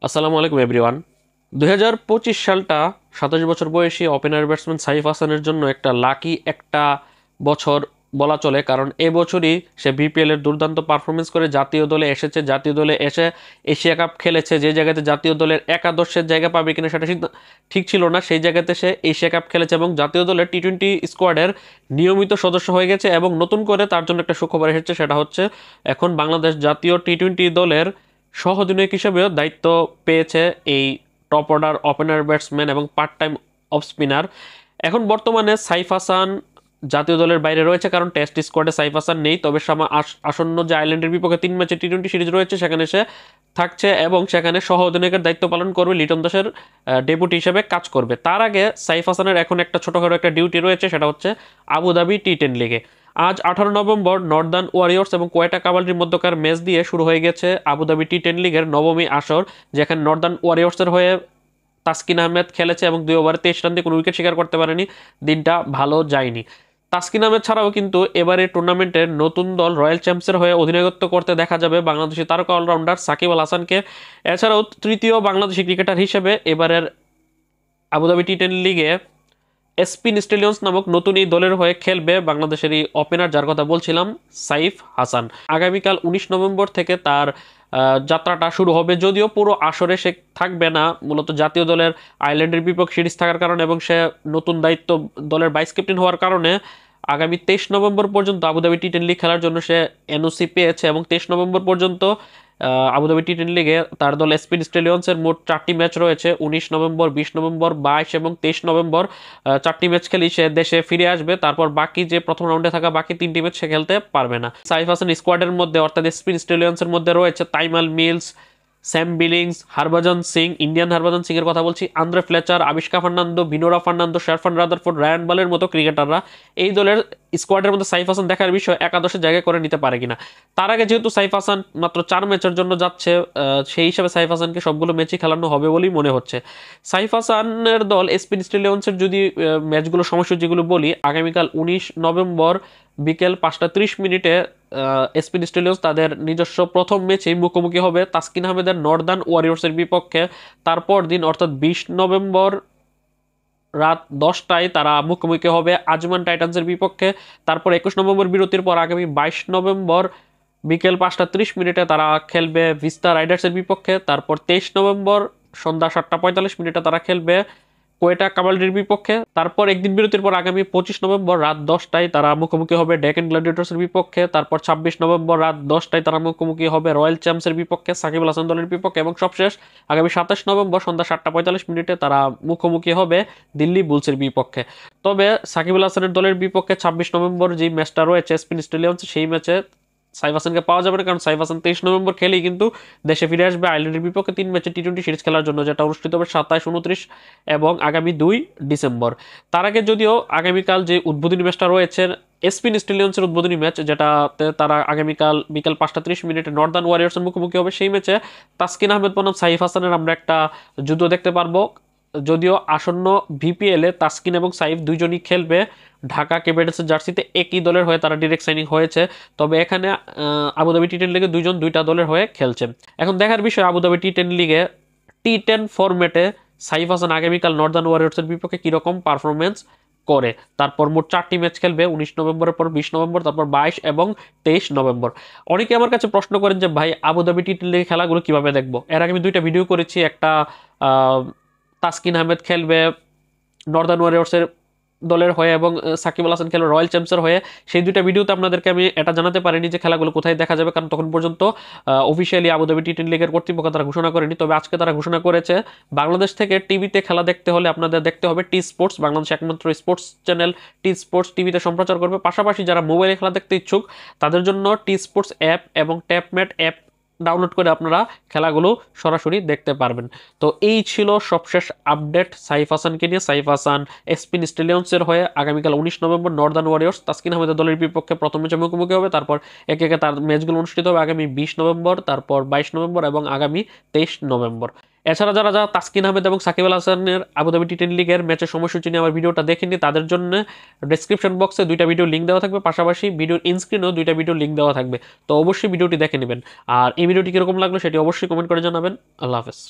আসসালামু আলাইকুম এভরিওয়ান। 2025 সালটা 27 বছর বয়সী ওপেনার ব্যাটসম্যান সাইফ হাসানের জন্য একটা লাকি একটা বছর বলা চলে, কারণ এবছরই সে বিপিএল এর দুর্দান্ত পারফরমেন্স করে জাতীয় দলে এসেছে। জাতীয় দলে এসে এশিয়া কাপ খেলেছে, যে জায়গাতে জাতীয় দলের একাদশের জায়গা পাবে কিনা সেটা ঠিক ছিল না, সেই জায়গাতে সে এশিয়া কাপ খেলেছে এবং জাতীয় দলের টি-20 স্কোয়াডের নিয়মিত সদস্য হয়ে গেছে। এবং নতুন করে তার জন্য একটা সুখবর এসেছে, সেটা হচ্ছে এখন বাংলাদেশ জাতীয় টি-20 দলের সহ অধিনায়ক হিসেবেও দায়িত্ব পেয়েছে এই টপ অর্ডার ওপেনার ব্যাটসম্যান এবং পার্ট টাইম অফ স্পিনার। এখন বর্তমানে সাইফ হাসান জাতীয় দলের বাইরে রয়েছে, কারণ টেস্ট স্কোয়াডে সাইফ হাসান নেই। তবে আসন্ন যে আয়ারল্যান্ডের বিপক্ষে 3 ম্যাচের টি-20 সিরিজ রয়েছে সেখানে সে থাকছে এবং সেখানে সহ অধিনায়কের দায়িত্ব পালন করবে, লিটন দাসের ডেপুটি হিসেবে কাজ করবে। তার আগে সাইফ হাসানের এখন একটা ছোটখাটো একটা ডিউটি রয়েছে, সেটা হচ্ছে আবুধাবি টি10 লিগে। আজ 18 নভেম্বর নর্দার্ন ওয়ারিয়র্স এবং কোয়েটা কাভালরির মধ্যকার ম্যাচ দিয়ে শুরু হয়ে গেছে আবুধাবি টি10 লিগের নবমী আসর, যেখানে নর্দার্ন ওয়ারিয়র্সের হয়ে তাসকিন আহমেদ খেলেছে এবং 2 ওভারে 23 রান দিয়ে কোনো উইকেট শিকার করতে পারেনি। দিনটা ভালো যায়নি। তাসকিন আহমেদ ছাড়াও কিন্তু এবারে টুর্নামেন্টের নতুন দল রয়্যাল চ্যাম্পসের হয়ে অধিনায়কত্ব করতে দেখা যাবে বাংলাদেশি তারকা অলরাউন্ডার সাকিব আল হাসানকে। এছাড়াও তৃতীয় বাংলাদেশি ক্রিকেটার হিসেবে এবারের আবুধাবি টি10 লিগে এসপি স্টেলিয়ন্স নামক নতুন এই দলের হয়ে খেলবে বাংলাদেশের এই ওপেনার, যার কথা বলছিলাম, সাইফ হাসান। আগামীকাল 19 নভেম্বর থেকে তার যাত্রাটা শুরু হবে, যদিও পুরো আসরে সে থাকবে না, মূলত জাতীয় দলের আয়ারল্যান্ডের বিপক্ষে সিরিজ থাকার কারণে এবং সে নতুন দায়িত্ব দলের ভাইস ক্যাপ্টেন হওয়ার কারণে আগামী 23 নভেম্বর পর্যন্ত আবুধাবি টি10 লিগ খেলার জন্য সে এনওসি পেয়েছে। এবং 23 নভেম্বর পর্যন্ত আবুধাবি টি10 লিগে তার দল এসপি স্টেলিয়ন্সের মোট 4টি ম্যাচ রয়েছে। 19 নভেম্বর, 20 নভেম্বর, 22 এবং 23 নভেম্বর 4টি ম্যাচ খেলি সে দেশে ফিরে আসবে। তারপর বাকি যে প্রথম রাউন্ডে থাকা বাকি 3টি ম্যাচ সে খেলতে পারবে না। সাইফ হাসান স্কোয়াডের মধ্যে অর্থাৎ এসপি স্টেলিয়ন্সের মধ্যে রয়েছে Tymal Mills, Sam Billings, Harbhajan Singh, Indian Harbhajan Singh এর কথা বলছি, Andre Fletcher, Avishka Fernando, Binura Fernando, Sherfane Rutherford, Ryan বলের মতো ক্রিকেটাররা এই দলের স্কোয়াডের মধ্যে সাইফ হাসান দেখার বিষয় একাদশে জায়গা করে নিতে পারে কিনা। তার আগে যেহেতু সাইফ হাসান মাত্র 4 ম্যাচের জন্য যাচ্ছে, সেই হিসাবে সাইফ হাসানকে সবগুলো ম্যাচই খেলানো হবে বলেই মনে হচ্ছে। সাইফ হাসানের দল এসপি স্টেলিয়ন্সের যদি ম্যাচগুলো যেগুলো বলি, আগামীকাল 19 নভেম্বর বিকেল 5টা 30 মিনিটে এসপি স্টেলিয়ন্স তাদের নিজস্ব প্রথম ম্যাচেই মুখোমুখি হবে তাসকিন আহমেদের নর্দার্ন ওয়ারিয়র্সের বিপক্ষে। তারপর দিন অর্থাৎ 20 নভেম্বর রাত 10টায় তারা মুখোমুখি হবে আজমান টাইটান্সের বিপক্ষে। তারপর 21 নভেম্বর বিরতির পর আগামী 22 নভেম্বর বিকেল 5টা 30 মিনিটে তারা খেলবে ভিস্তা রাইডার্সের বিপক্ষে। তারপর 23 নভেম্বর সন্ধ্যা 7টা 45 মিনিটে তারা খেলবে কোয়েটা কাভালরির বিপক্ষে। তারপর একদিন বিরতির পর আগামী 25 নভেম্বর রাত 10টায় তারা মুখোমুখি হবে ডেকান গ্ল্যাডিয়েটর্সের বিপক্ষে। তারপর 26 নভেম্বর রাত 10টায় তারা মুখোমুখি হবে রয়্যাল চ্যাম্পসের বিপক্ষে সাকিব আল হাসান দলের বিপক্ষে। এবং সবশেষ আগামী 27 নভেম্বর সন্ধ্যা 7টা 45 মিনিটে তারা মুখোমুখি হবে দিল্লি বুলসের বিপক্ষে। তবে সাকিব আল হাসানের দলের বিপক্ষে 26 নভেম্বর যে ম্যাচটা রয়েছে স্পিন স্টেডিয়ামস, সেই ম্যাচে সাইফ হাসানকে পাওয়া যাবে না, কারণ সাইফ হাসান 23 নভেম্বর খেলেই কিন্তু দেশে ফিরে আসবে আয়ারল্যান্ডের বিপক্ষে 3 ম্যাচের টি-20 সিরিজ খেলার জন্য, যেটা অনুষ্ঠিত হবে 27, 29 এবং আগামী 2 ডিসেম্বর। তার আগে যদিও আগামীকাল যে উদ্বোধনী ম্যাচটা রয়েছে এসপিন স্টেলিয়ন্সের উদ্বোধনী ম্যাচ, যেটাতে তারা আগামীকাল বিকাল 5টা 30 মিনিটে নর্দার্ন ওয়ারিয়র্সের মুখোমুখি হবে, সেই ম্যাচে তাসকিন আহমেদ বনাম সাইফ হাসানের আমরা একটা যুদ্ধ দেখতে পারবো। যদিও আসন্ন বিপিএল এ তাসকিন এবং সাইফ দুইজনই খেলবে ঢাকা ক্যাপিটালসের জার্সিতে, একই দলের হয়ে তারা ডিরেক্ট সাইনিং হয়েছে। তবে এখানে আবুধাবি টি10 লিগে দুইজন দুইটা দলের হয়ে খেলছে। এখন দেখার বিষয় আবুধাবি টি10 লিগে টি10 ফরম্যাটে সাইফ হাসান আগামীকাল নর্দার্ন ওয়ারিয়র্সের বিপক্ষে কিরকম পারফরমেন্স করে। তারপর মোট 4টি ম্যাচ খেলবে 19 নভেম্বরের পর 20 নভেম্বর, তারপর 22 এবং 23 নভেম্বর। অনেকে আমার কাছে প্রশ্ন করেন যে ভাই আবুধাবি টি10 লিগে খেলাগুলো কিভাবে দেখবো। এর আগে আমি 2টা ভিডিও করেছি, একটা তাসকিন আহমেদ খেলবে নর্দার্ন ওয়ারিয়র্সের দলের হয়ে এবং সাকিব আল হাসান খেলবে রয়্যাল চ্যাম্পসের হয়ে। সেই 2টা ভিডিওতে আপনাদেরকে আমি এটা জানাতে পারিনি যে খেলাগুলো কোথায় দেখা যাবে, কারণ তখন পর্যন্ত অফিসিয়ালি আবুধাবি টি10 লিগের কর্তৃপক্ষ তারা ঘোষণা করেনি। তবে আজকে তারা ঘোষণা করেছে বাংলাদেশ থেকে টিভিতে খেলা দেখতে হলে আপনাদের দেখতে হবে টি স্পোর্টস, বাংলাদেশ একমাত্র স্পোর্টস চ্যানেল টি স্পোর্টস টিভিতে সম্প্রচার করবে। পাশাপাশি যারা মোবাইলে খেলা দেখতে ইচ্ছুক তাদের জন্য টি স্পোর্টস অ্যাপ এবং ট্যাপম্যাট অ্যাপ ডাউনলোড করে আপনারা খেলাগুলো সরাসরি দেখতে পারবেন। তো এই ছিল সবশেষ আপডেট সাইফ হাসানকে নিয়ে। সাইফ হাসান এসপিন স্টেলিয়ন্সের হয়ে আগামীকাল 19 নভেম্বর নর্দার্ন ওয়ারিয়র্স তাসকিন আহমেদের দলের বিপক্ষে প্রথম ম্যাচে মুখোমুখি হবে। তারপর একে একে তার ম্যাচগুলো অনুষ্ঠিত হবে আগামী 20 নভেম্বর, তারপর 22 নভেম্বর এবং আগামী 23 নভেম্বর। এছাড়া যারা যারা তাসকিন আহমেদ এবং সাকিব আল হাসানের আবুধাবি টি10 লিগের ম্যাচের সময়সূচি নিয়ে আমার ভিডিওটা দেখেননি, তাদের জন্য ডেসক্রিপশন বক্সে 2টা ভিডিও লিঙ্ক দেওয়া থাকবে, পাশাপাশি ভিডিওর ইনস্ক্রিনেও 2টা ভিডিও লিঙ্ক দেওয়া থাকবে। তো অবশ্যই ভিডিওটি দেখে নেবেন। আর এই ভিডিওটি কিরকম লাগলো সেটি অবশ্যই কমেন্ট করে জানাবেন। আল্লাহ হাফেজ।